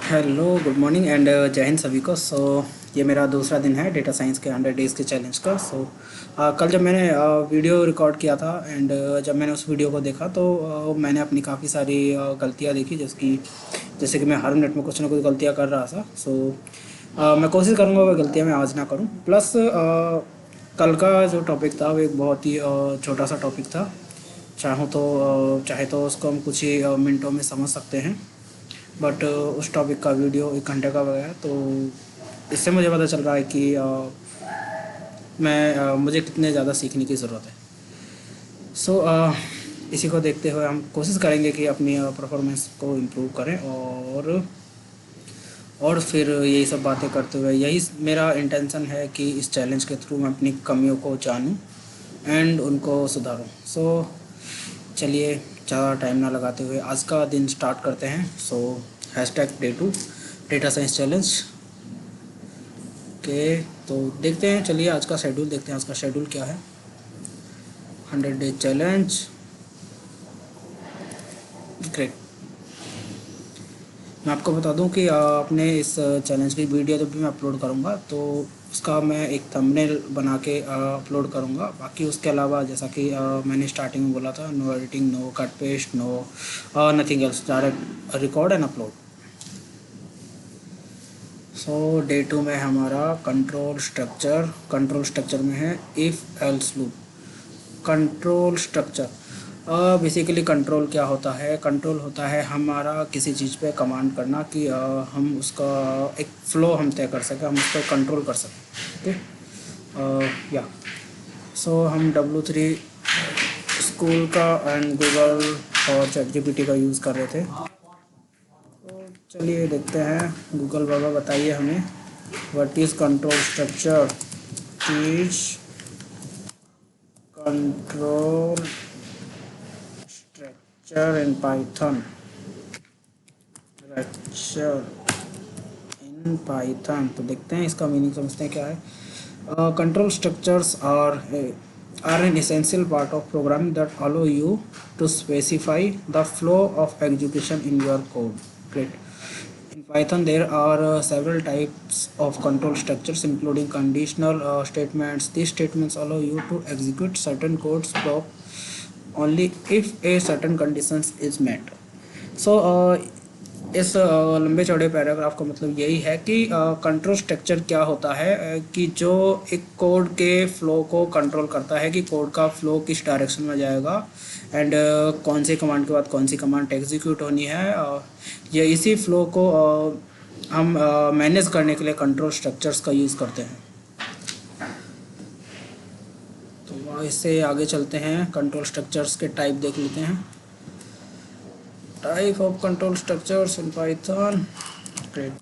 Hello, good morning and जय हिंद सभी को। ये मेरा दूसरा दिन है डेटा साइंस के 100 डेज़ के चैलेंज का। कल जब मैंने वीडियो रिकॉर्ड किया था एंड जब मैंने उस वीडियो को देखा तो मैंने अपनी काफ़ी सारी गलतियाँ देखी, जैसे कि मैं हर मिनट में कुछ ना कुछ गलतियाँ कर रहा था। मैं कोशिश करूँगा वह गलतियाँ मैं आज ना करूँ। प्लस कल का जो टॉपिक था वो एक बहुत ही छोटा सा टॉपिक था। चाहे तो उसको हम कुछ ही मिनटों में समझ सकते हैं, बट उस टॉपिक का वीडियो 1 घंटे का गया। तो इससे मुझे पता चल रहा है कि मुझे कितने ज़्यादा सीखने की ज़रूरत है। सो इसी को देखते हुए हम कोशिश करेंगे कि अपनी परफॉर्मेंस को इम्प्रूव करें, और फिर यही सब बातें करते हुए यही मेरा इंटेंशन है कि इस चैलेंज के थ्रू मैं अपनी कमियों को जानूं एंड उनको सुधारूं। चलिए ज़्यादा टाइम ना लगाते हुए आज का दिन स्टार्ट करते हैं। #Day 2 डेटा साइंस चैलेंज के। तो देखते हैं, चलिए आज का शेड्यूल देखते हैं। आज का शेड्यूल क्या है? 100 डे चैलेंज। ग्रेट। मैं आपको बता दूं कि अपने इस चैलेंज की वीडियो जब भी मैं अपलोड करूंगा तो उसका मैं एक थंबनेल बना के अपलोड करूंगा। बाकी उसके अलावा जैसा कि मैंने स्टार्टिंग में बोला था, no editing, no cut paste, no nothing else, direct record and upload. Day 2 में हमारा कंट्रोल स्ट्रक्चर में है if else loop. Control structure basically control क्या होता है? कंट्रोल होता है हमारा किसी चीज़ पे कमांड करना कि हम उसका एक फ़्लो हम तय कर सकें, हम उस पर कंट्रोल कर सकें। ओके, या हम W3 स्कूल का एंड गूगल और ChatGPT का यूज़ कर रहे थे। तो चलिए देखते हैं। गूगल बाबा बताइए हमें, what is control structure? Is control structure in Python. Structure in Python, तो देखते हैं इसका मीनिंग, समझते हैं क्या है। Control structures are an essential part of programming that allow you to specify the flow of execution in your code. Great. In Python, there are several types of control structures, including conditional statements. These statements allow you to execute certain codes block only if a certain conditions is met. सो इस लंबे चौड़े paragraph का मतलब यही है कि control structure क्या होता है, कि जो एक कोड के फ्लो को कंट्रोल करता है कि कोड का फ्लो किस डायरेक्शन में जाएगा एंड कौन सी कमांड के बाद कौन सी कमांड एग्जीक्यूट होनी है। ये इसी फ्लो को हम मैनेज करने के लिए कंट्रोल स्ट्रक्चर्स का यूज़ करते हैं। तो इससे आगे चलते हैं, कंट्रोल स्ट्रक्चर्स के टाइप देख लेते हैं। Type of control structures in Python. Great.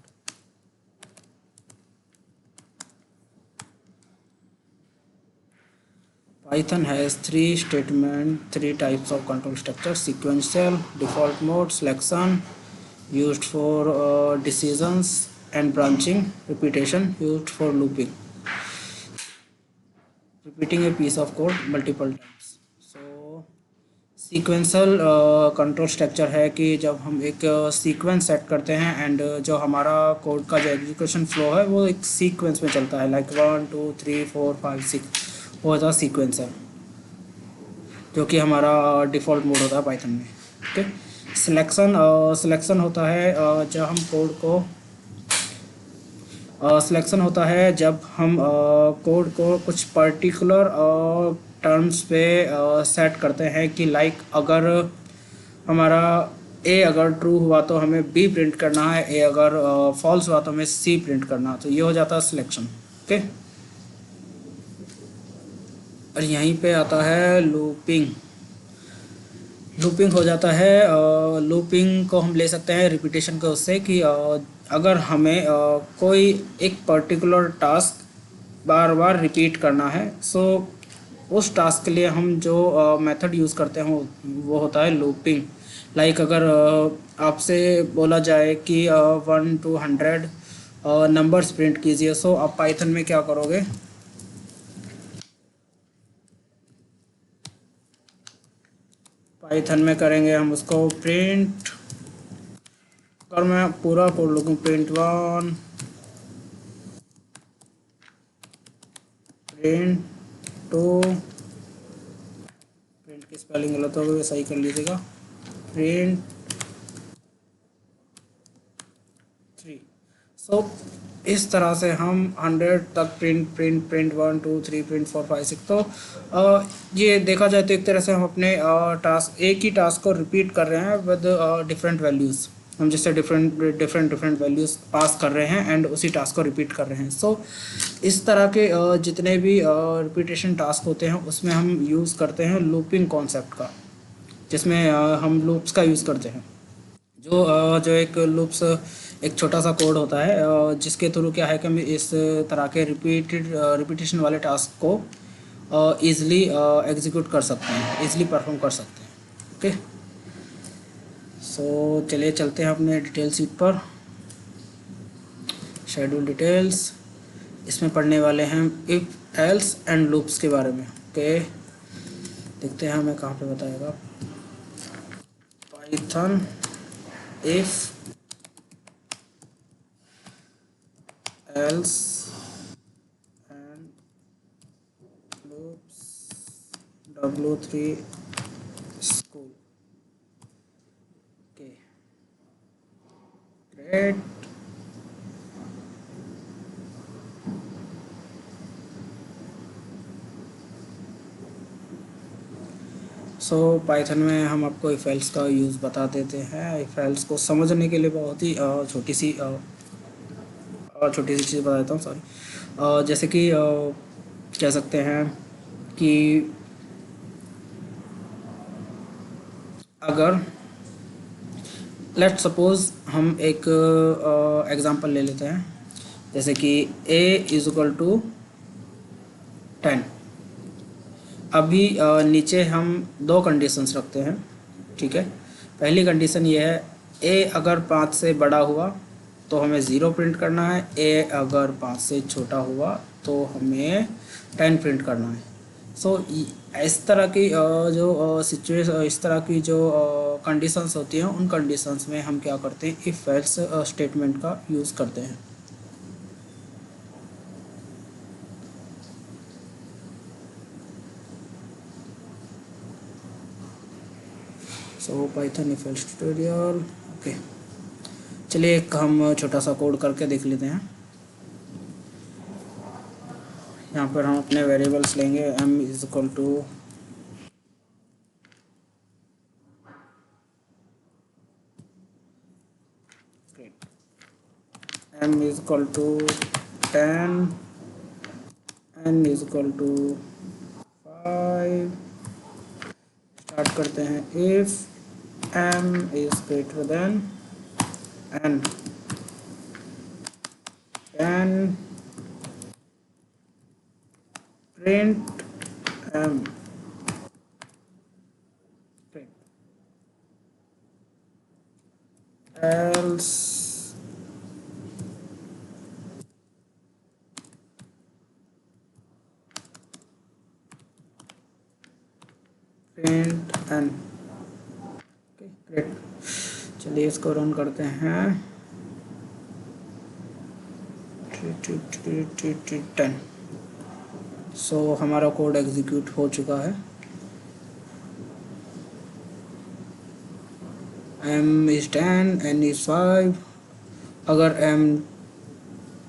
Python has three types of control structures: sequential, default mode, selection, used for decisions, and branching, repetition, used for looping, repeating a piece of code multiple times. Sequential control structure है कि जब हम एक sequence set करते हैं and जो हमारा code का जो एग्जीक्यूशन फ्लो है वो एक सीक्वेंस में चलता है, लाइक 1 2 3 4 5 6, वो होता है सीक्वेंस है, जो कि हमारा डिफ़ॉल्ट मोड होता है पाइथन में। ओके। सिलेक्शन होता है जब हम कोड को सिलेक्शन होता है जब हम कोड को कुछ पर्टिकुलर टर्म्स पे सेट करते हैं कि लाइक अगर हमारा ए अगर ट्रू हुआ तो हमें बी प्रिंट करना है, ए अगर फॉल्स हुआ तो हमें सी प्रिंट करना है। तो ये हो जाता है सिलेक्शन। ओके। और यहीं पे आता है लूपिंग। लूपिंग हो जाता है, लूपिंग को हम ले सकते हैं रिपीटेशन के उससे कि अगर हमें कोई एक पर्टिकुलर टास्क बार बार रिपीट करना है, उस टास्क के लिए हम जो मेथड यूज़ करते हैं वो होता है लूपिंग। लाइक अगर आपसे बोला जाए कि 1 to 100 नंबर्स प्रिंट कीजिए, सो आप पाइथन में क्या करोगे? पाइथन में करेंगे हम उसको प्रिंट अगर मैं पूरा कोड लिखूँ print one print two, print की स्पेलिंग गलत हो गई, सही कर लीजिएगा, प्रिंट थ्री। सो इस तरह से हम 100 तक प्रिंट प्रिंट प्रिंट 1 2 3 प्रिंट 4 5 6। तो ये देखा जाए तो एक तरह से हम अपने टास्क, एक ही टास्क को रिपीट कर रहे हैं विद डिफरेंट वैल्यूज़। हम जैसे डिफरेंट वैल्यूज़ पास कर रहे हैं एंड उसी टास्क को रिपीट कर रहे हैं। सो इस तरह के जितने भी रिपीटेशन टास्क होते हैं उसमें हम यूज़ करते हैं लूपिंग कॉन्सेप्ट का, जिसमें हम लूप्स का यूज़ करते हैं। जो एक लूप्स एक छोटा सा कोड होता है जिसके थ्रू क्या है कि हम इस तरह के रिपीटेशन वाले टास्क को ईज़िली एग्जीक्यूट कर सकते हैं, ईज़िली परफॉर्म कर सकते हैं। ओके, सो चलिए चलते हैं अपने डिटेल शीट पर। शेड्यूल डिटेल्स, इसमें पढ़ने वाले हैं इफ़ एल्स एंड लूप्स के बारे में। ओके, देखते हैं हमें कहाँ पे बताएगा। Python if else and loops w3 school। okay, great। So Python में हम आपको इफ एल्स का यूज़ बता देते हैं। इफ एल्स को समझने के लिए बहुत ही छोटी सी चीज़ बता देता हूँ, सॉरी। जैसे कि कह सकते हैं कि अगर लेट सपोज़ हम एक एग्ज़ाम्पल ले लेते हैं, जैसे कि a इज इक्वल टू 10। अभी नीचे हम दो कंडीशंस रखते हैं, ठीक है। पहली कंडीशन ये है a अगर 5 से बड़ा हुआ तो हमें 0 प्रिंट करना है, a अगर 5 से छोटा हुआ तो हमें 10 प्रिंट करना है। सो इस तरह की जो सिचुएशन, इस तरह की जो कंडीशंस होती हैं उन कंडीशंस में हम क्या करते हैं, इफ़ एल्स स्टेटमेंट का यूज़ करते हैं। सो Python if else tutorial. Okay, चलिए एक हम छोटा सा कोड करके देख लेते हैं। यहाँ पर हम अपने वेरिएबल्स लेंगे m is equal to m is equal to 10, n is equal to 5। Start करते हैं if m is greater than n, n print m print else print n। Okay, great. चलिए इसको रन करते हैं। 10। सो हमारा कोड एग्जीक्यूट हो चुका है। m is 10, n is 5। अगर m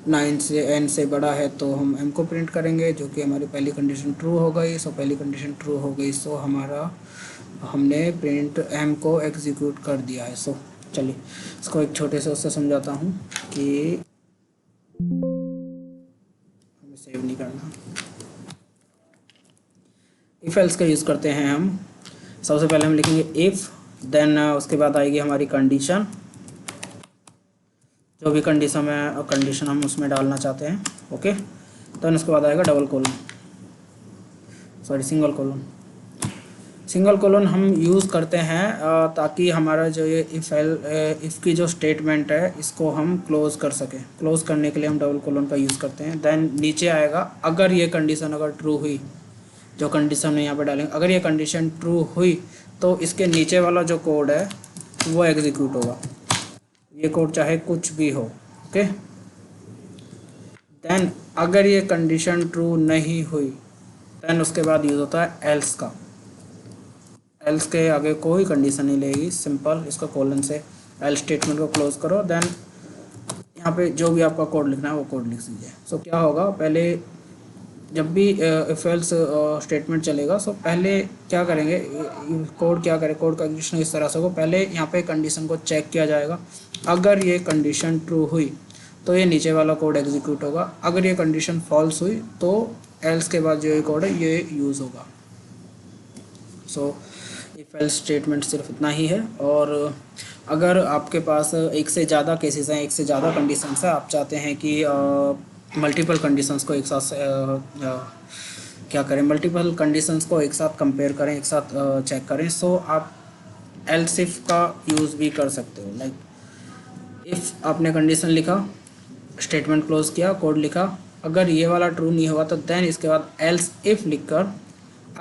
9 से n से बड़ा है तो हम m को प्रिंट करेंगे, जो कि हमारी पहली कंडीशन ट्रू हो गई। सो पहली कंडीशन ट्रू हो गई, सो हमने प्रिंट m को एग्जीक्यूट कर दिया है। सो चलिए इसको एक छोटे से उससे समझाता हूँ कि हमें सेव नहीं करना। इफ़ एल्स का यूज़ करते हैं हम। सबसे पहले हम लिखेंगे इफ़, देन उसके बाद आएगी हमारी कंडीशन, जो भी कंडीशन हम उसमें डालना चाहते हैं। ओके, देन उसके बाद आएगा double colon, sorry single colon. Single colon हम यूज़ करते हैं ताकि हमारा जो ये इफ़ की जो स्टेटमेंट है इसको हम क्लोज़ कर सकें। क्लोज़ करने के लिए हम डबल कोलन का यूज़ करते हैं। देन नीचे आएगा अगर ये कंडीशन अगर ट्रू हुई, जो कंडीशन हम यहाँ पे डालेंगे, अगर ये कंडीशन ट्रू हुई तो इसके नीचे वाला जो कोड है वो एग्जीक्यूट होगा। ये कोड चाहे कुछ भी हो, ओके। देन अगर ये कंडीशन ट्रू नहीं हुई, देन उसके बाद यूज़ होता है एल्स का। एल्स के आगे कोई कंडीशन नहीं लेगी, सिंपल इसको कोलन से एल्स स्टेटमेंट को क्लोज करो। देन यहाँ पे जो भी आपका कोड लिखना है वो कोड लिख दीजिए। सो क्या होगा, पहले जब भी इफ एल्स स्टेटमेंट चलेगा, सो पहले क्या करेंगे, कोड क्या करे, कोड का एग्जीक्यूशन इस तरह से हो, पहले यहाँ पे कंडीशन को चेक किया जाएगा। अगर ये कंडीशन ट्रू हुई तो ये नीचे वाला कोड एग्जीक्यूट होगा, अगर ये कंडीशन फॉल्स हुई तो एल्स के बाद जो ये कोड है ये यूज़ होगा। सो इफ एल्स स्टेटमेंट सिर्फ इतना ही है। और अगर आपके पास एक से ज़्यादा केसेस हैं, एक से ज़्यादा कंडीशंस हैं, आप चाहते हैं कि मल्टीपल कंडीशंस को एक साथ क्या करें, मल्टीपल कंडीशंस को एक साथ कंपेयर करें, एक साथ चेक करें, सो आप एल्स इफ का यूज़ भी कर सकते हो। लाइक इफ़ आपने कंडीशन लिखा, स्टेटमेंट क्लोज किया, कोड लिखा, अगर ये वाला ट्रू नहीं हुआ तो देन इसके बाद एल्स इफ लिखकर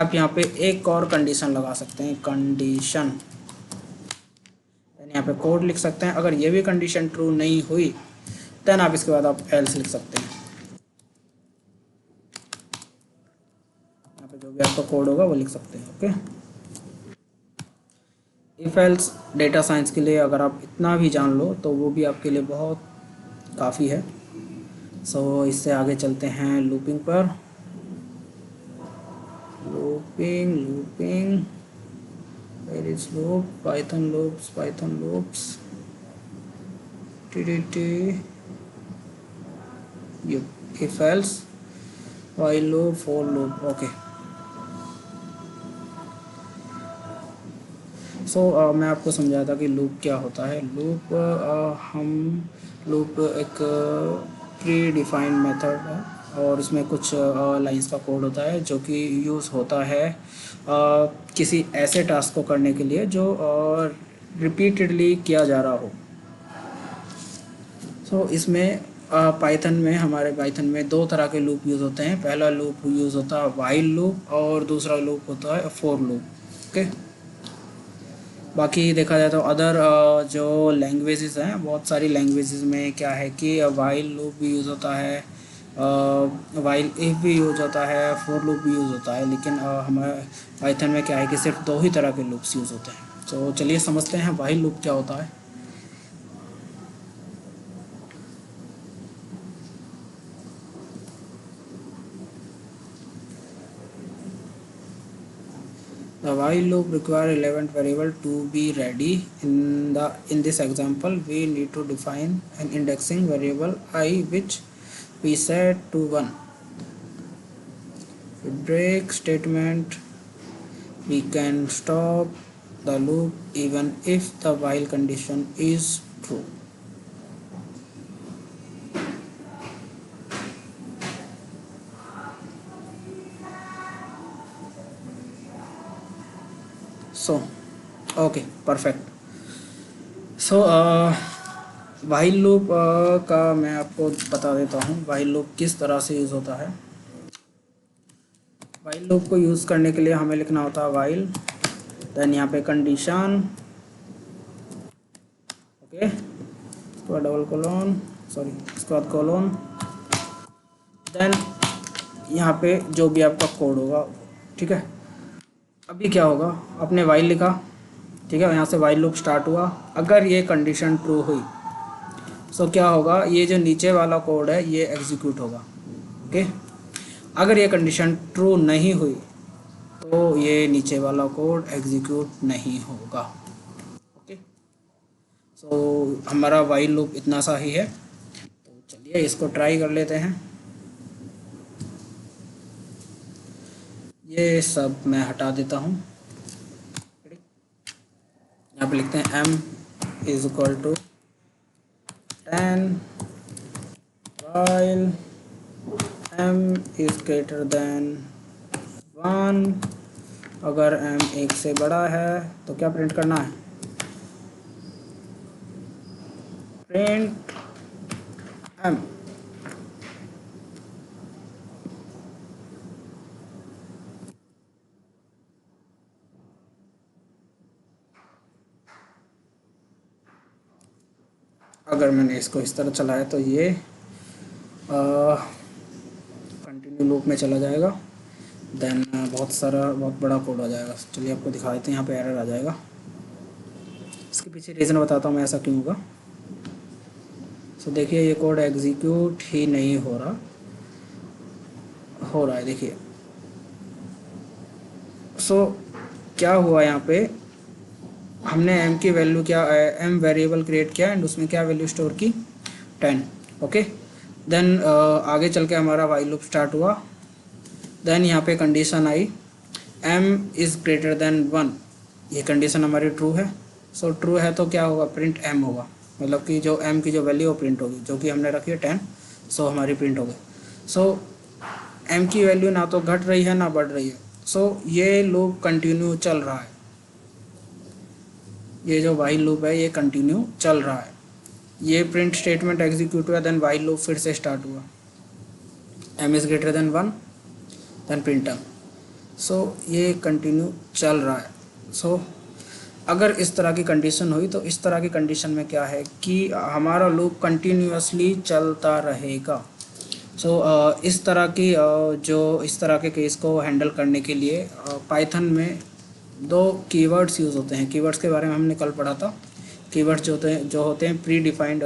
आप यहाँ पे एक और कंडीशन लगा सकते हैं, कंडीशन। देन यहाँ पे कोड लिख सकते हैं, अगर ये भी कंडीशन ट्रू नहीं हुई देन आप इसके बाद आप एल्स लिख सकते हैं। यहाँ पे जो भी आपका कोड होगा वो लिख सकते हैं, okay. If else data science के लिए अगर आप इतना भी जान लो तो वो भी आपके लिए बहुत काफ़ी है। सो इससे आगे चलते हैं लूपिंग पर। Looping looping where is loop, python loops tdt if else while loop for loop, okay. So मैं आपको समझाया था कि लूप क्या होता है। लूप हम लूप एक प्री डिफाइंड मेथड है और इसमें कुछ लाइंस का कोड होता है जो कि यूज़ होता है किसी ऐसे टास्क को करने के लिए जो रिपीटेडली किया जा रहा हो। सो इसमें पाइथन में, हमारे पाइथन में दो तरह के लूप यूज़ होते हैं। पहला लूप यूज़ होता है वाइल लूप और दूसरा लूप होता है फॉर लूप, ओके। बाकी देखा जाए तो अदर जो लैंग्वेजेस हैं, बहुत सारी लैंग्वेजेस में क्या है कि वाइल लूप भी यूज़ होता है, वाइल इफ भी यूज़ होता है, फॉर लूप भी यूज़ होता है, लेकिन हमारे पाइथन में क्या है कि सिर्फ दो ही तरह के लूप्स यूज़ होते हैं। तो चलिए समझते हैं वाइल लूप क्या होता है। The while loop require relevant variable to be ready. In this example, we need to define an indexing variable I which we set to 1. With break statement, we can stop the loop even if the while condition is true. So, okay, perfect. So while loop का मैं आपको बता देता हूँ while loop किस तरह से use होता है। वाइल लूप को यूज़ करने के लिए हमें लिखना होता है वाइल, देन यहाँ पे कंडीशन, ओके, उसके बाद डबल कोलोन, सॉरी उसके बाद कोलोन, देन यहाँ पे जो भी आपका कोड होगा, ठीक है। अभी क्या होगा, आपने वाइल लिखा, ठीक है, यहाँ से वाइल लूप स्टार्ट हुआ, अगर ये कंडीशन ट्रू हुई सो क्या होगा, ये जो नीचे वाला कोड है ये एग्जीक्यूट होगा, ओके। अगर ये कंडीशन ट्रू नहीं हुई तो ये नीचे वाला कोड एग्जीक्यूट नहीं होगा, ओके। सो हमारा वाइल लूप इतना सा ही है। तो चलिए इसको ट्राई कर लेते हैं। ये सब मैं हटा देता हूँ। यहाँ पे लिखते हैं m is equal to 10 while m is greater than 1। अगर m 1 से बड़ा है तो क्या प्रिंट करना है, प्रिंट m। अगर मैंने इसको इस तरह चलाया तो ये कंटिन्यू लूप में चला जाएगा, देन बहुत बड़ा कोड आ जाएगा। चलिए आपको दिखा देते हैं, यहाँ पे एरर आ जाएगा। इसके पीछे रीज़न बताता हूँ मैं ऐसा क्यों होगा। सो देखिए ये कोड एग्जीक्यूट ही नहीं हो रहा है, देखिए। सो क्या हुआ यहाँ पे, हमने m की वैल्यू क्या, m वेरिएबल क्रिएट किया एंड उसमें क्या वैल्यू स्टोर की, 10। ओके, देन आगे चल के हमारा वाइल लूप स्टार्ट हुआ। देन यहाँ पे condition I m is greater than 1, ये कंडीशन हमारी ट्रू है। सो ट्रू है तो क्या होगा, प्रिंट m होगा, मतलब कि जो m की जो वैल्यू वो प्रिंट होगी, जो कि हमने रखी है 10। सो हमारी प्रिंट हो गई। सो m की वैल्यू ना तो घट रही है ना बढ़ रही है। सो ये लूप कंटिन्यू चल रहा है, ये जो वाइल लूप है ये कंटिन्यू चल रहा है। ये प्रिंट स्टेटमेंट एग्जीक्यूट हुआ, देन वाइल लूप फिर से स्टार्ट हुआ, m is greater than 1, then print m। So ये कंटिन्यू चल रहा है। सो अगर इस तरह की कंडीशन हुई तो इस तरह की कंडीशन में क्या है कि हमारा लूप कंटिन्यूअसली चलता रहेगा। सो इस तरह की इस तरह के केस को हैंडल करने के लिए पाइथन में 2 कीवर्ड्स यूज़ होते हैं। कीवर्ड्स के बारे में हमने कल पढ़ा था। कीवर्ड्स जो होते हैं प्री डिफाइंड,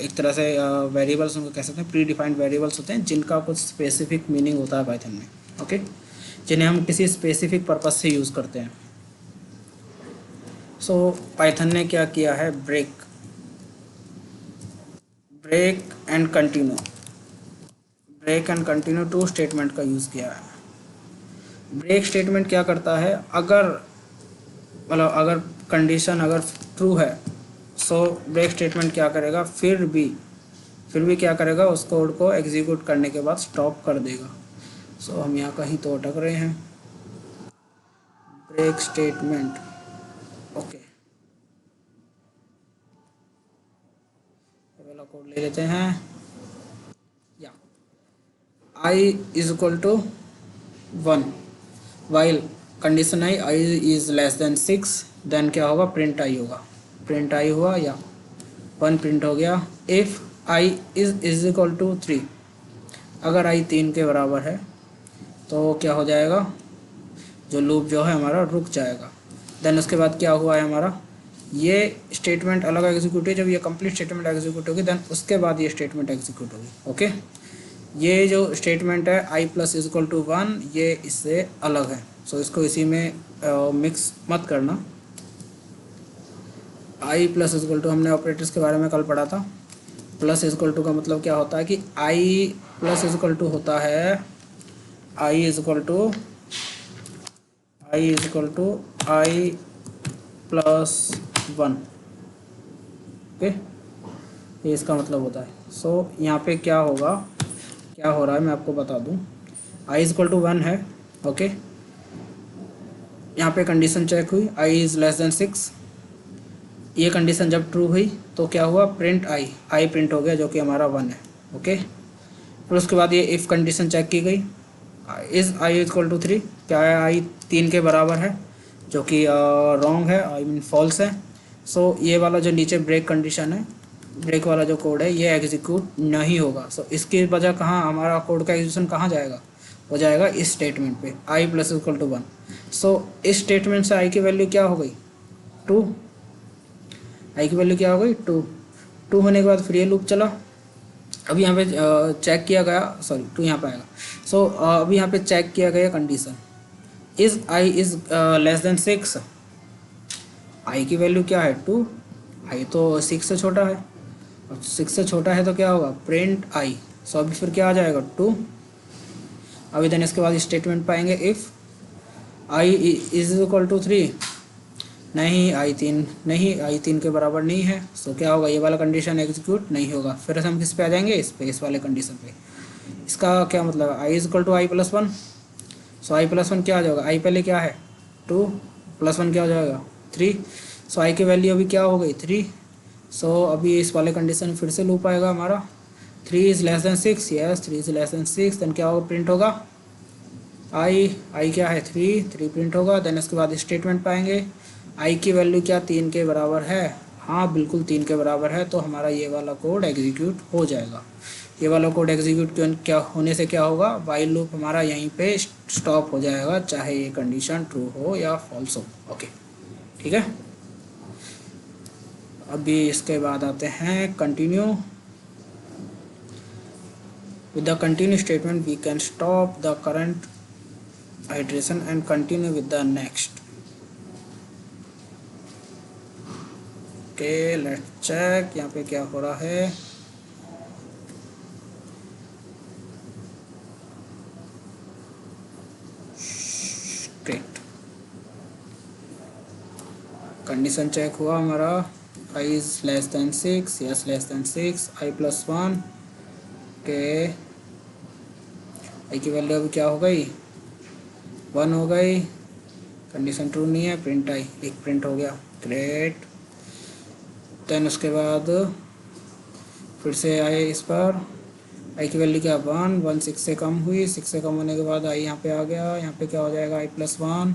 एक तरह से वेरिएबल्स उनको कह सकते हैं, प्री डिफाइंड वेरिएबल्स होते हैं जिनका कुछ स्पेसिफिक मीनिंग होता है पाइथन में। ओके, जिन्हें हम किसी स्पेसिफिक पर्पस से यूज़ करते हैं। सो पाइथन ने क्या किया है, ब्रेक एंड कंटिन्यू 2 स्टेटमेंट का यूज़ किया है। ब्रेक स्टेटमेंट क्या करता है, अगर कंडीशन अगर ट्रू है, सो ब्रेक स्टेटमेंट क्या करेगा, फिर भी क्या करेगा, उस कोड को एग्जीक्यूट करने के बाद स्टॉप कर देगा। सो हम यहाँ कहीं तो अटक रहे हैं, ब्रेक स्टेटमेंट। ओके, पहला कोड ले लेते हैं, या i is equal to 1, while condition i is less than 6, then क्या होगा, प्रिंट i होगा। प्रिंट i हुआ या 1 प्रिंट हो गया। If i is equal to 3, अगर i 3 के बराबर है तो क्या हो जाएगा, जो लूप जो है हमारा रुक जाएगा। देन उसके बाद क्या हुआ है, हमारा ये स्टेटमेंट अलग एग्जीक्यूट है। जब ये कंप्लीट स्टेटमेंट एग्जीक्यूट होगी देन उसके बाद ये स्टेटमेंट एग्जीक्यूट होगी। ओके, ये जो स्टेटमेंट है i plus is equal to 1, ये इससे अलग है। सो इसको इसी में मिक्स मत करना। i plus is equal to, हमने ऑपरेटर्स के बारे में कल पढ़ा था। प्लस इज इक्वल टू का मतलब क्या होता है कि i plus is equal to होता है i is equal to i plus 1। Okay, ये इसका मतलब होता है। सो यहाँ पे क्या होगा, क्या हो रहा है मैं आपको बता दूँ। i इज इक्वल टू 1 है। ओके, यहाँ पे कंडीशन चेक हुई, i इज़ लेस देन 6। ये कंडीशन जब ट्रू हुई तो क्या हुआ, प्रिंट i प्रिंट हो गया, जो कि हमारा 1 है। ओके, फिर उसके बाद ये इफ़ कंडीशन चेक की गई, is i is equal to 3, क्या है, i 3 के बराबर है, जो कि रॉन्ग है, आई मीन फॉल्स है। सो ये वाला जो नीचे ब्रेक कंडीशन है, ब्रेक वाला जो कोड है, ये एग्जीक्यूट नहीं होगा। सो इसकी वजह कहाँ, हमारा कोड का एग्जीक्यूशन कहाँ जाएगा, हो जाएगा इस स्टेटमेंट पे, i प्लस इक्वल टू 1। सो इस स्टेटमेंट से i की वैल्यू क्या हो गई, 2। i की वैल्यू क्या हो गई, 2 होने के बाद फिर ये लूप चला। अभी यहाँ पे चेक किया गया, सॉरी 2 यहाँ पे आएगा। सो अभी यहाँ पे चेक किया गया condition, is i is less than 6, i की वैल्यू क्या है, 2, i तो 6 से छोटा है, और 6 से छोटा है तो क्या होगा, प्रिंट i। सो अभी फिर क्या आ जाएगा, 2। अभी देन इसके बाद स्टेटमेंट पाएंगे, if i is equal to 3, नहीं i 3 के बराबर नहीं है। सो क्या होगा, ये वाला कंडीशन एग्जीक्यूट नहीं होगा। फिर हम किस पे आ जाएंगे, इस वाले कंडीशन पे। इसका क्या मतलब है, i is equal to i plus 1। So i plus 1 क्या आ जाएगा, i पहले क्या है, 2 प्लस 1 क्या हो जाएगा, 3। सो i की वैल्यू अभी क्या हो गई, 3। सो अभी इस वाले कंडीशन फिर से लूप आएगा हमारा, 3 is less than 6, yes 3 is less than 6। Then क्या होगा, प्रिंट होगा i क्या है, 3 प्रिंट होगा। देन इसके बाद स्टेटमेंट पाएंगे, i की वैल्यू क्या 3 के बराबर है, हाँ बिल्कुल 3 के बराबर है, तो हमारा ये वाला कोड एग्जीक्यूट हो जाएगा। ये वाला कोड एग्जीक्यूट क्या होने से क्या होगा, वाइल लूप हमारा यहीं पे स्टॉप हो जाएगा, चाहे ये कंडीशन ट्रू हो या फॉल्स हो। ओके ठीक है। अभी इसके बाद आते हैं continue. With the continue statement we can stop the current iteration and continue with the next. Okay, let's check यहाँ पे क्या हो रहा है। Great, कंडीशन चेक हुआ हमारा, i is less than 6, yes less than 6, i plus 1। के i की वैल्यू अभी क्या हो गई, 1 हो गई। कंडीशन ट्रू नहीं है, प्रिंट आई, एक प्रिंट हो गया। ग्रेट। देन उसके बाद फिर से आए इस पर, आई की वैल्यू क्या 1 6 से कम हुई, 6 से कम होने के बाद आई यहाँ पे आ गया। यहाँ पे क्या हो जाएगा, आई प्लस 1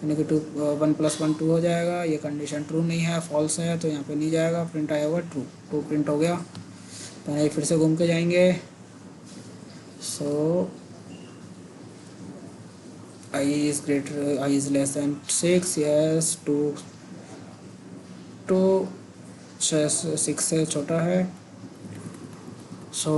यानी कि 2 1 + 1 2 हो जाएगा। ये कंडीशन ट्रू नहीं है, फॉल्स है, तो यहाँ पे नहीं जाएगा, प्रिंट आया होगा ट्रू, 2 प्रिंट हो गया। तो आई फिर से घूम के जाएंगे। So I is greater, I is less than 6, yes 2 6 से छोटा है। So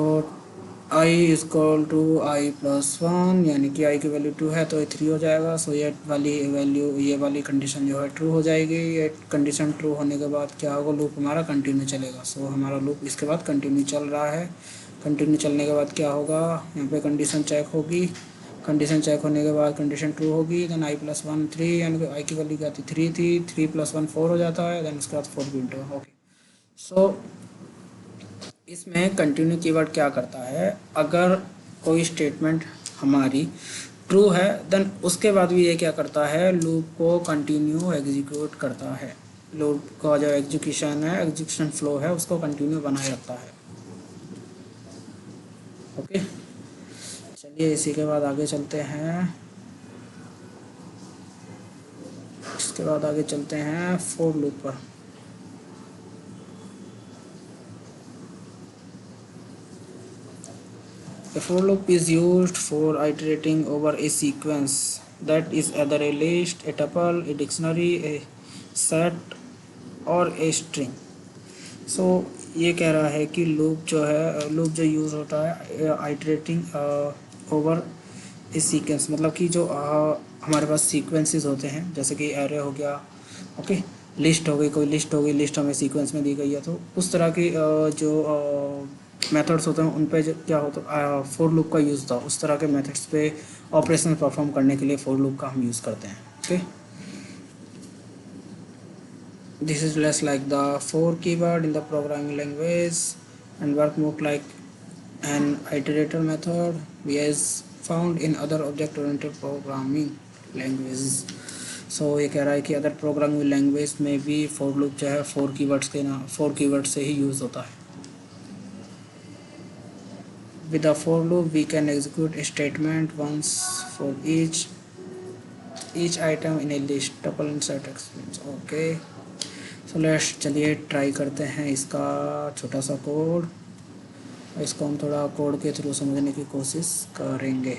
I is equal to I plus 1 यानी कि आई की वैल्यू 2 है, तो ये 3 हो जाएगा। सो ये वाली वैल्यू, ये वाली कंडीशन जो है ट्रू हो जाएगी। ये कंडीशन ट्रू होने के बाद क्या होगा, लूप हमारा कंटिन्यू चलेगा। सो हमारा लूप इसके बाद कंटिन्यू चल रहा है। कंटिन्यू चलने के बाद क्या होगा, यहाँ पे कंडीशन चेक होगी। कंडीशन चेक होने के बाद कंडीशन ट्रू होगी। देन आई प्लस 1 3, यानी कि आई की वैल्यू क्या थी 3 थी, 3 + 1 4 हो जाता है। देन उसके बाद 4 प्रिंट होगा। ओके, सो इसमें कंटिन्यू कीवर्ड क्या करता है, अगर कोई स्टेटमेंट हमारी ट्रू है देन उसके बाद भी ये क्या करता है, लूप को कंटिन्यू एग्जीक्यूट करता है। लूप का जो एग्जीक्यूशन है, एग्जीक्यूशन फ्लो है, उसको कंटिन्यू बनाए रखता है। ओके, चलिए इसी के बाद आगे चलते हैं। इसके बाद आगे चलते हैं फोर लूप पर। A for loop is used for iterating over a sequence that is either a list, a tuple, a dictionary, a set और a string. So ये कह रहा है कि लूप जो है, लूप जो यूज़ होता है आइटरेटिंग ओवर ए सीक्वेंस, मतलब कि जो हमारे पास सीक्वेंसेस होते हैं, जैसे कि एरे हो गया, ओके, लिस्ट हो गई, कोई लिस्ट हो गई, लिस्ट हमें सीक्वेंस में दी गई है, तो उस तरह की जो मेथड्स होते हैं उन पे क्या होता, फोर लूप का यूज़ था। उस तरह के मेथड्स पे ऑपरेशन परफॉर्म करने के लिए फोर लूप का हम यूज़ करते हैं। Okay, this is less like the for keyword in the programming language and work more like an iterator method we as found in other object oriented programming languages. So ये कह रहा है कि other programming language में भी for loop जो है four keyword से ही यूज़ होता है। With a for loop, we can execute a statement once for each item in a list. Tuple insert expense. Okay. So let's चलिए ट्राई करते हैं इसका छोटा सा कोड। इसको हम थोड़ा कोड के थ्रू समझने की कोशिश करेंगे।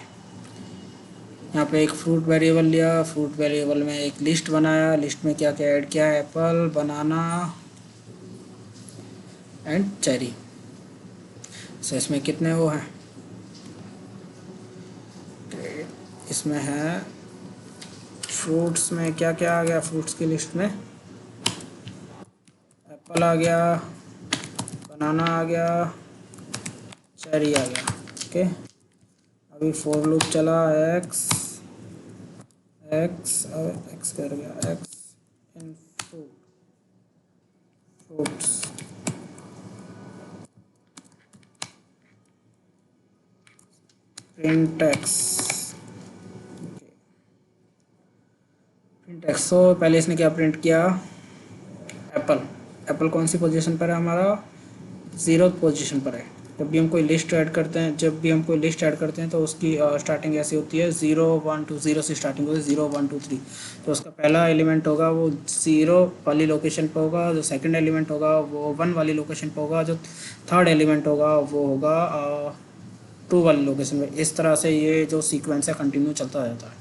यहाँ पे एक फ्रूट वेरिएबल लिया, फ्रूट वेरिएबल में एक लिस्ट बनाया, लिस्ट में क्या क्या ऐड किया है, एप्पल, बनाना एंड चेरी। सो इसमें कितने वो हैं, इसमें है फ्रूट्स में क्या क्या आ गया, फ्रूट्स की लिस्ट में एप्पल आ गया, बनाना आ गया, चेरी आ गया। ओके, अभी फोर लूप चला, एक्स एक्स एक्स कर गया, X in fruits, print X, print X. तो पहले इसने क्या प्रिंट किया, एप्पल। एप्पल कौन सी पोजीशन पर है हमारा, 0th पोजीशन पर है। जब भी हम कोई लिस्ट ऐड करते हैं तो उसकी स्टार्टिंग ऐसी होती है 0 1 2 0 से स्टार्टिंग होती है 0 1 2 3। तो उसका पहला एलिमेंट होगा वो 0 वाली लोकेशन पे होगा, जो सेकंड एलिमेंट होगा वो 1 वाली लोकेशन पे होगा, जो थर्ड एलिमेंट होगा वो होगा 2 वाली लोकेशन पे। इस तरह से ये जो सीक्वेंस है कंटिन्यू चलता रहता है।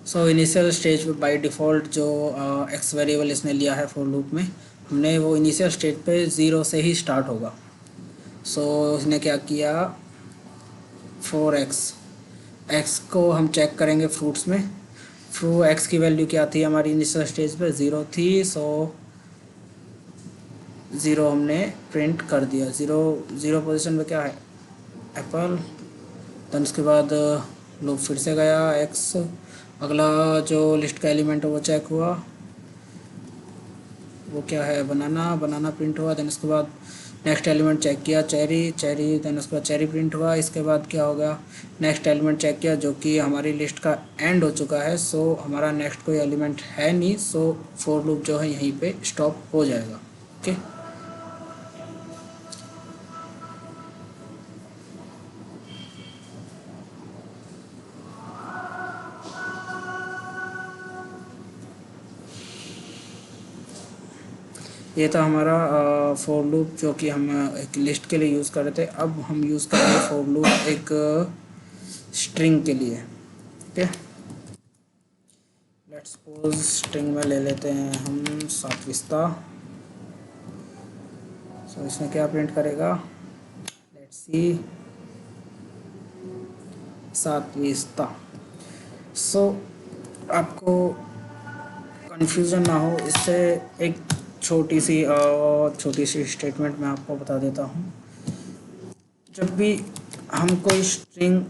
सो इनिशियल स्टेज पे बाय डिफ़ॉल्ट जो एक्स वेरिएबल इसने लिया है फॉर लूप में, हमने वो इनिशियल स्टेज पे 0 से ही स्टार्ट होगा। सो उसने क्या किया, 4x, x को हम चेक करेंगे फ्रूट्स में। x की वैल्यू क्या थी हमारी इनिशियल स्टेज पे, 0 थी। सो 0 हमने प्रिंट कर दिया। 0 पोजीशन पे क्या है, एप्पल। देन उसके बाद लूप फिर से गया, x, अगला जो लिस्ट का एलिमेंट है वो चेक हुआ, वो क्या है, बनाना प्रिंट हुआ। देन उसके बाद नेक्स्ट एलिमेंट चेक किया, चेरी। देन उसके बाद चेरी प्रिंट हुआ। इसके बाद क्या होगा, नेक्स्ट एलिमेंट चेक किया जो कि हमारी लिस्ट का एंड हो चुका है। सो हमारा नेक्स्ट कोई एलिमेंट है नहीं, सो फॉर लूप जो है यहीं पे स्टॉप हो जाएगा। ओके, ये था हमारा फॉर लूप जो कि हम एक लिस्ट के लिए यूज़ कर रहे थे। अब हम यूज़ करेंगे फॉर लूप एक स्ट्रिंग के लिए। ओके, लेट्स सपोज स्ट्रिंग में ले लेते हैं हम सातविस्ता। सो इसमें क्या प्रिंट करेगा, लेट्स सी, सातविस्ता। सो आपको कन्फ्यूज़न ना हो इससे एक छोटी सी स्टेटमेंट मैं आपको बता देता हूँ। जब भी हम कोई स्ट्रिंग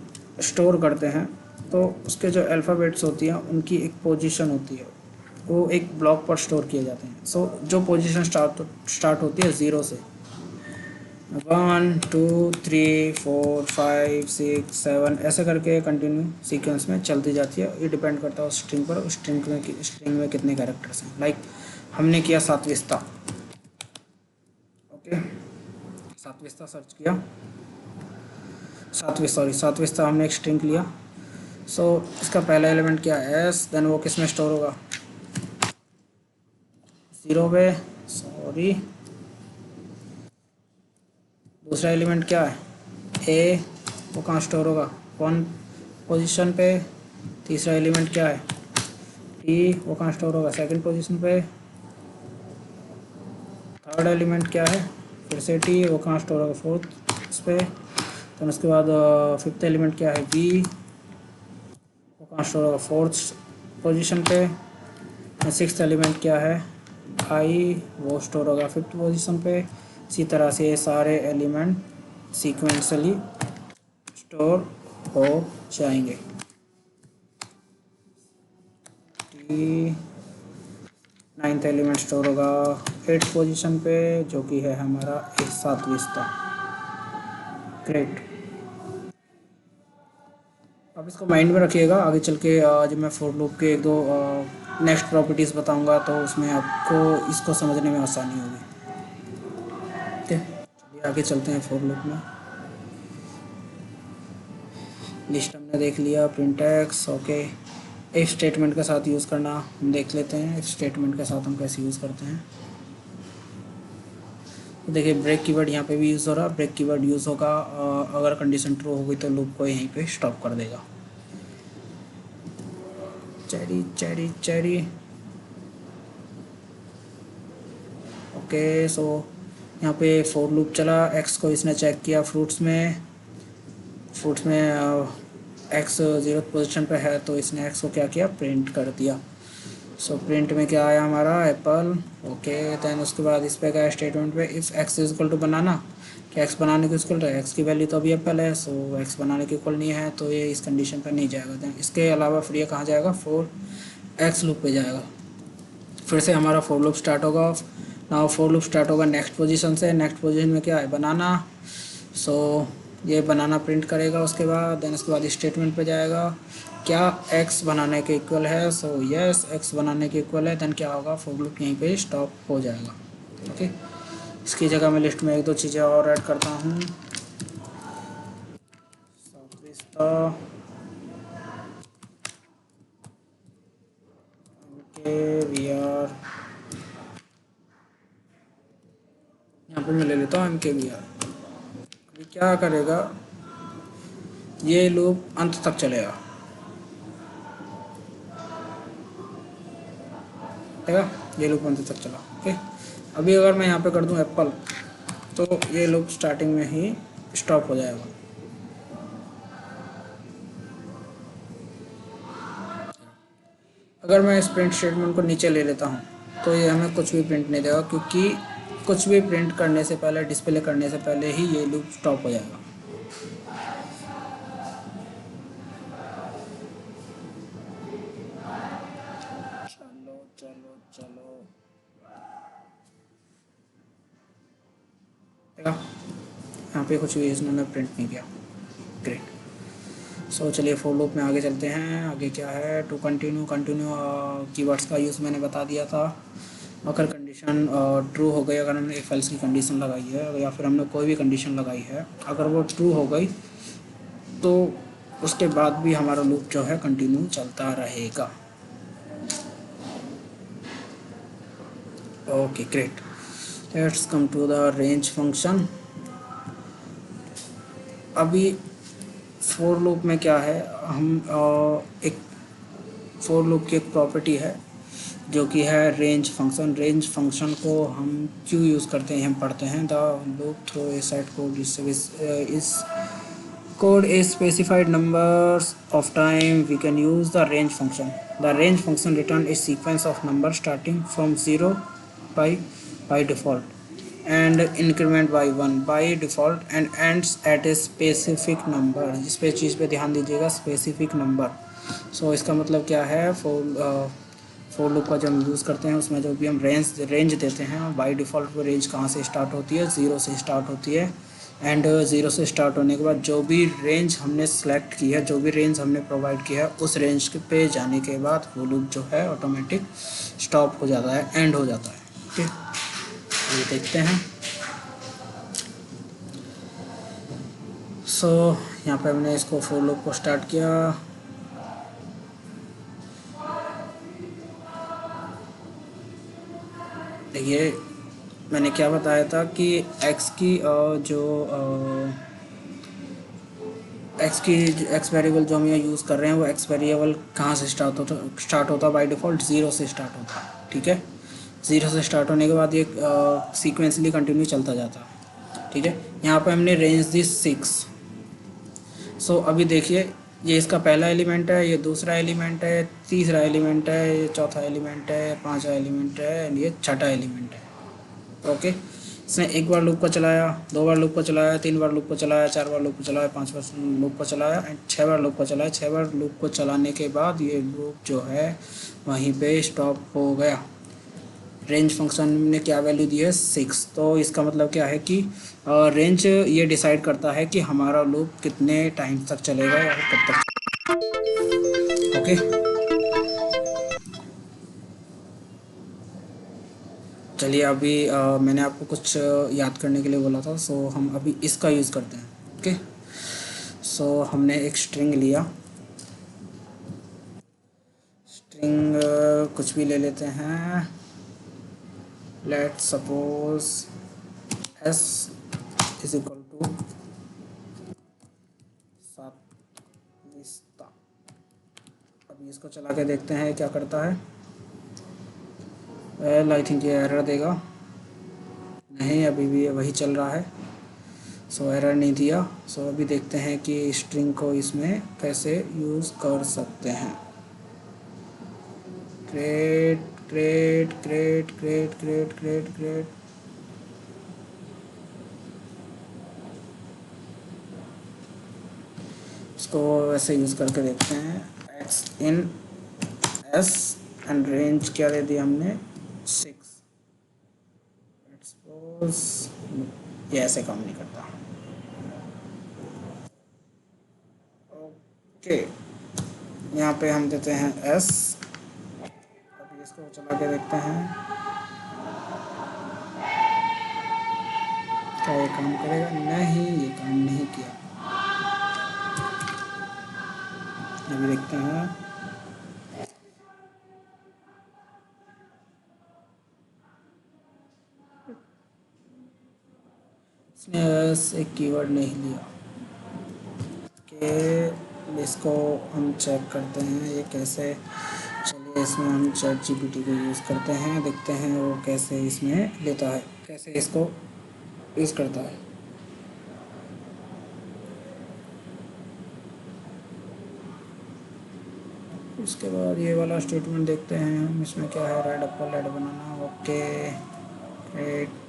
स्टोर करते हैं तो उसके जो अल्फ़ाबेट्स होती हैं उनकी एक पोजीशन होती है, वो एक ब्लॉक पर स्टोर किए जाते हैं। सो जो पोजीशन स्टार्ट होती है 0 से, 1 2 3 4 5 6 7 ऐसे करके कंटिन्यू सीक्वेंस में चलती जाती है। ये डिपेंड करता है उस स्ट्रिंग पर, उस स्ट्रिंग में कितने कैरेक्टर्स हैं। लाइक हमने किया सातविस्ता। ओके, सातविस्ता सर्च किया, सातविस्ता हमने एक स्ट्रिंग लिया। सो इसका पहला एलिमेंट क्या है, एस। देन वो किस में स्टोर होगा, 0 पे, सॉरी। दूसरा एलिमेंट क्या है, ए, वो कहाँ स्टोर होगा, 1 पोजीशन पे। तीसरा एलिमेंट क्या है, टी, वो कहाँ स्टोर होगा, 2nd पोजीशन पे। थर्ड एलिमेंट क्या है, फिर से टी, वो कहाँ स्टोर होगा, 4th पे। तो उसके बाद 5th एलिमेंट क्या है, वी, वो कहाँ स्टोर होगा, 4th पोजीशन पे। 6th एलिमेंट क्या है, आई, वो स्टोर होगा 5th पोजीशन पे। इसी तरह से ये सारे एलिमेंट सीक्वेंशली स्टोर हो जाएंगे। टी, 9th एलिमेंट स्टोर होगा 8th पोजीशन पे, जो कि है हमारा एक सातविस्ता। ग्रेट, अब इसको माइंड में रखिएगा। आगे चल के जब मैं फॉर लूप के एक दो नेक्स्ट प्रॉपर्टीज़ बताऊंगा तो उसमें आपको इसको समझने में आसानी होगी। ठीक है, चलिए आगे चलते हैं फॉर लूप में। लिस्ट हमने देख लिया, print x. Okay, if statement के साथ यूज़ करना हम देख लेते हैं। इफ स्टेटमेंट के साथ हम कैसे यूज़ करते हैं, तो देखिए ब्रेक कीवर्ड यहाँ पे भी यूज़ हो रहा है। ब्रेक कीवर्ड यूज़ होगा अगर कंडीशन ट्रू होगी तो लूप को यहीं पे स्टॉप कर देगा। चेरी। ओके, सो यहाँ पे फॉर लूप चला, एक्स को इसने चेक किया फ्रूट्स में एक्स 0th पोजीशन पे है, तो इसने एक्स को क्या किया, प्रिंट कर दिया। सो प्रिंट में क्या आया हमारा, एप्पल। ओके, देन उसके बाद इस पे क्या स्टेटमेंट पे, if X is equal to banana, कि एक्स बनाने के इक्वल है, एक्स की वैल्यू तो अभी एप्पल है, सो एक्स बनाने के इक्वल नहीं है, तो ये इस कंडीशन पर नहीं जाएगा। देन इसके अलावा फिर ये कहाँ जाएगा, फॉर एक्स लूप पे जाएगा। फिर से हमारा फॉर लूप स्टार्ट होगा। नाउ फॉर लूप स्टार्ट होगा नेक्स्ट पोजीशन से। नेक्स्ट पोजीशन में क्या है, बनाना। सो ये बनाना प्रिंट करेगा उसके बाद। देन उसके बाद स्टेटमेंट पे जाएगा, क्या एक्स बनाने के इक्वल है, सो यस एक्स बनाने के इक्वल है। देन क्या होगा, फॉर लूप यहीं पे स्टॉप हो जाएगा। ओके, इसकी जगह मैं लिस्ट में एक दो चीज़ें और ऐड करता हूँ। वी आर, यहाँ पे मैं ले लेता हूँ MKVR। अभी क्या करेगा, ये लूप अंत तक चलेगा, ठीक है, ये लूप अंत तक चला। ओके, अभी अगर मैं यहाँ पे कर दूँ एप्पल, तो ये लूप स्टार्टिंग में ही स्टॉप हो जाएगा। अगर मैं इस प्रिंट स्टेटमेंट को नीचे ले लेता हूँ तो ये हमें कुछ भी प्रिंट नहीं देगा, क्योंकि कुछ भी प्रिंट करने से पहले, डिस्प्ले करने से पहले ही ये लूप स्टॉप हो जाएगा। चलो चलो चलो, देखा, यहाँ पे कुछ भी इन्होंने प्रिंट नहीं किया। ग्रेट। सो चलिए फोर लूप में आगे चलते हैं। आगे क्या है, टू कंटिन्यू, कीवर्ड्स का यूज़ मैंने बता दिया था। अगर कंडीशन ट्रू हो गई, अगर हमने इफ एल्स की कंडीशन लगाई है या फिर हमने कोई भी कंडीशन लगाई है, अगर वो ट्रू हो गई तो उसके बाद भी हमारा लूप जो है कंटिन्यू चलता रहेगा। Okay great, let's come to the range function. अभी फोर लूप में क्या है, हम एक फोर लूप की एक प्रॉपर्टी है जो कि है रेंज फंक्शन। रेंज फंक्शन को हम क्यों यूज़ करते हैं, हम पढ़ते हैं। The loop through a set code इस code a specified numbers of time we can use the range function. The range function return a sequence of numbers starting from 0 by default and increment by 1 by default and ends at a specific number। इस पे चीज़ पे ध्यान दीजिएगा, specific number। so इसका मतलब क्या है, for loop का जब हम यूज़ करते हैं उसमें जो भी हम रेंज देते हैं, बाई डिफ़ॉल्ट वो रेंज कहाँ से स्टार्ट होती है, ज़ीरो से स्टार्ट होती है। एंड ज़ीरो से स्टार्ट होने के बाद जो भी रेंज हमने सेलेक्ट की है, जो भी रेंज हमने प्रोवाइड किया है, उस रेंज पे जाने के बाद वो लूप जो है ऑटोमेटिक स्टॉप हो जाता है, एंड हो जाता है। ओके, ये देखते हैं। सो यहाँ पे हमने इसको फोर लूप को स्टार्ट किया। देखिए मैंने क्या बताया था कि एक्स की एक्स वेरिएबल जो हम यहाँ यूज़ कर रहे हैं, वो एक्स वेरिएबल कहाँ से स्टार्ट होता है बाय डिफ़ॉल्ट ज़ीरो से स्टार्ट होता है। ठीक है, ज़ीरो से स्टार्ट होने के बाद ये सीक्वेंसली कंटिन्यू चलता जाता है। ठीक है, यहाँ पे हमने रेंज दी 6। सो अभी देखिए, ये इसका पहला एलिमेंट है, ये दूसरा एलिमेंट है, तीसरा एलिमेंट है, ये चौथा एलिमेंट है, पाँचवा एलिमेंट है, एंड ये छठा एलिमेंट है। ओके, इसने एक बार लूप को चलाया, दो बार लूप को चलाया, तीन बार लूप को चलाया, चार बार लूप को चलाया, पांच बार लूप को चलाया, एंड छः बार लूप को चलाया। छः बार लूप को चलाने के बाद ये लूप जो है वहीं पे स्टॉप हो गया। रेंज फंक्शन ने क्या वैल्यू दी है, 6। तो इसका मतलब क्या है कि रेंज ये डिसाइड करता है कि हमारा लूप कितने टाइम तक चलेगा या फिर कब तक। ओके, चलिए अभी मैंने आपको कुछ याद करने के लिए बोला था, सो हम अभी इसका यूज़ करते हैं। ओके, सो हमने एक स्ट्रिंग लिया, स्ट्रिंग कुछ भी ले लेते हैं, let suppose S is equal to सात। अभी इसको चला के देखते हैं क्या करता है। वेल आई थिंक ये एरर देगा, नहीं अभी भी वही चल रहा है। सो एरर नहीं दिया। सो अभी देखते हैं कि स्ट्रिंग को इसमें कैसे यूज़ कर सकते हैं। Create create create create create create create, इसको ऐसे यूज़ करके देखते हैं। X in S and range क्या दे दिया हमने, 6। सपोज ये ऐसे काम नहीं करता। ओके, यहाँ पे हम देते हैं एस। अभी इसको चला के देखते हैं। क्या ये काम करेगा? नहीं, ये काम नहीं किया। अभी देखते हैं। इसने एक कीवर्ड नहीं लिया। कि इसको हम चेक करते हैं ये कैसे। चलिए इसमें हम चैट जीपीटी को यूज़ करते हैं, देखते हैं वो कैसे इसमें लेता है, कैसे इसको यूज़ करता है। उसके बाद ये वाला स्टेटमेंट देखते हैं हम, इसमें क्या है, red apple red banana. Okay, at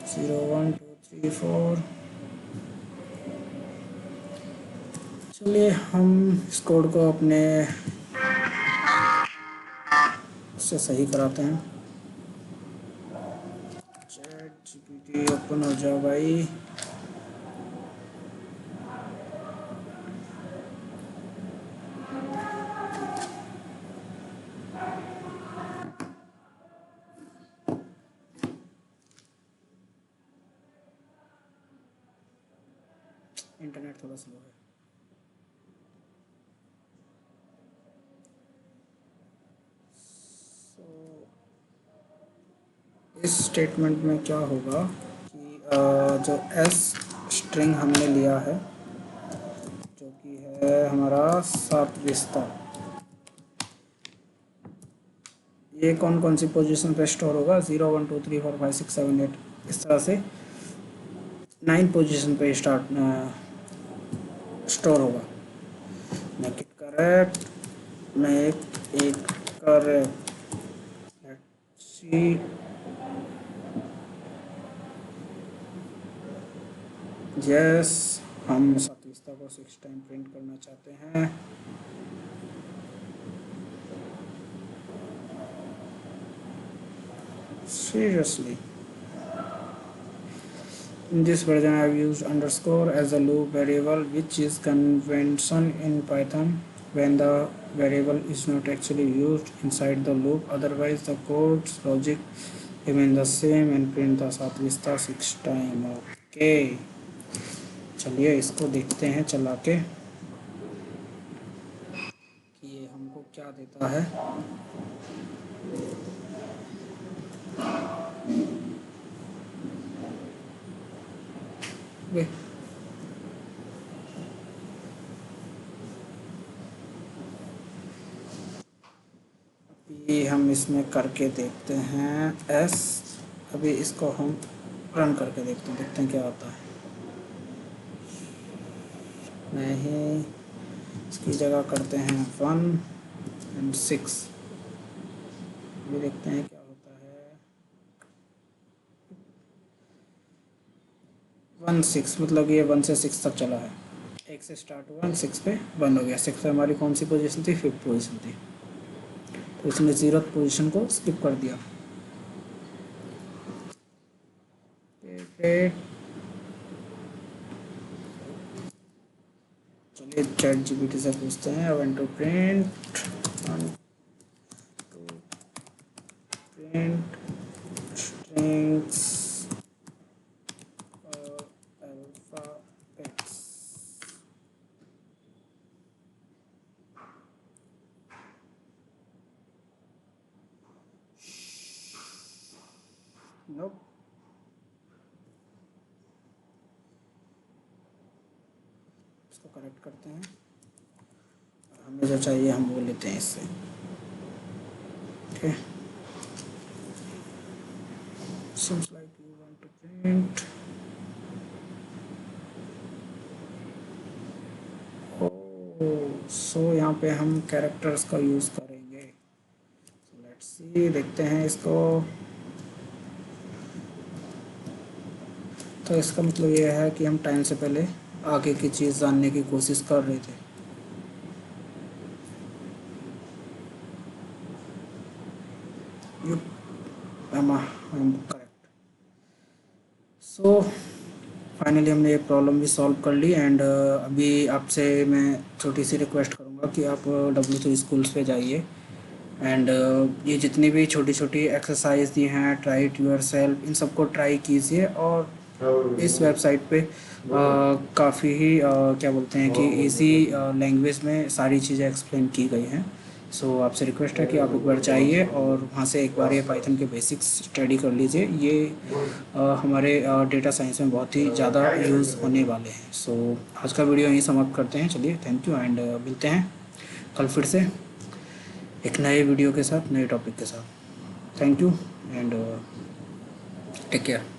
0 1 2 3 4। चलिए हम इस कोड को अपने से सही कराते हैं। चैट जीपीटी ओपन हो जाओ भाई। इंटरनेट थोड़ा स्लो है। इस स्टेटमेंट में क्या होगा कि जो एस स्ट्रिंग हमने लिया है, जो कि है हमारा 7 रिश्ता, ये कौन कौन सी पोजीशन पे स्टोर होगा? 0 1 2 3 4 5 6 7 8, इस तरह से 9 पोजीशन पे स्टोर होगा। Make it correct, make it correct. Let's see. Yes, हम सतविस्ता को 6 टाइम प्रिंट करना चाहते हैं। Seriously. In this version I have used underscore as a loop variable, which is convention in Python when the variable is not actually used inside the loop. Otherwise the code's logic remain the same and print the सातविस्ता 6 time. Okay, चलिए इसको देखते हैं चला के कि ये हमको क्या देता है। वे अभी हम इसमें करके देखते हैं एस। अभी इसको हम रन करके देखते हैं क्या होता है। नहीं, इसकी जगह करते हैं 1 और 6। अभी देखते हैं क्या होता है। 1 6 मतलब ये 1 से 6 तक चला है। 1 से स्टार्ट हुआ, 6 पे बंद हो गया। 6 पे हमारी कौन सी पोजीशन थी? 5th पोजीशन थी, तो इसने 0th पोजीशन को स्किप कर दिया। चलिए चैट जीपीटी से पूछते हैं, I want to print strings alphabets। Nope। इसको करेक्ट करते हैं, हमें जो चाहिए हम वो लेते हैं इससे। Okay, seems like you want to print। सो यहाँ पे हम कैरेक्टर्स का यूज़ करेंगे। लेट्स सी, देखते हैं इसको। तो इसका मतलब ये है कि हम टाइम से पहले आगे की चीज़ जानने की कोशिश कर रहे थे। करेक्ट। सो फाइनली हमने ये प्रॉब्लम भी सॉल्व कर ली। एंड अभी आपसे मैं छोटी सी रिक्वेस्ट करूँगा कि आप W3 स्कूल्स पे जाइए एंड ये जितनी भी छोटी छोटी एक्सरसाइज दी हैं, ट्राई इट यूर सेल्फ, इन सबको ट्राई कीजिए। और इस वेबसाइट पे काफ़ी ही क्या बोलते हैं कि इजी लैंग्वेज में सारी चीज़ें एक्सप्लेन की गई हैं। सो आपसे रिक्वेस्ट है कि आप एक बार जाइए और वहाँ से एक बार ये पाइथन के बेसिक्स स्टडी कर लीजिए। ये हमारे डेटा साइंस में बहुत ही ज़्यादा यूज़ होने वाले हैं। सो आज का वीडियो यहीं समाप्त करते हैं। चलिए, थैंक यू एंड मिलते हैं कल फिर से एक नए वीडियो के साथ, नए टॉपिक के साथ। Thank you and take care.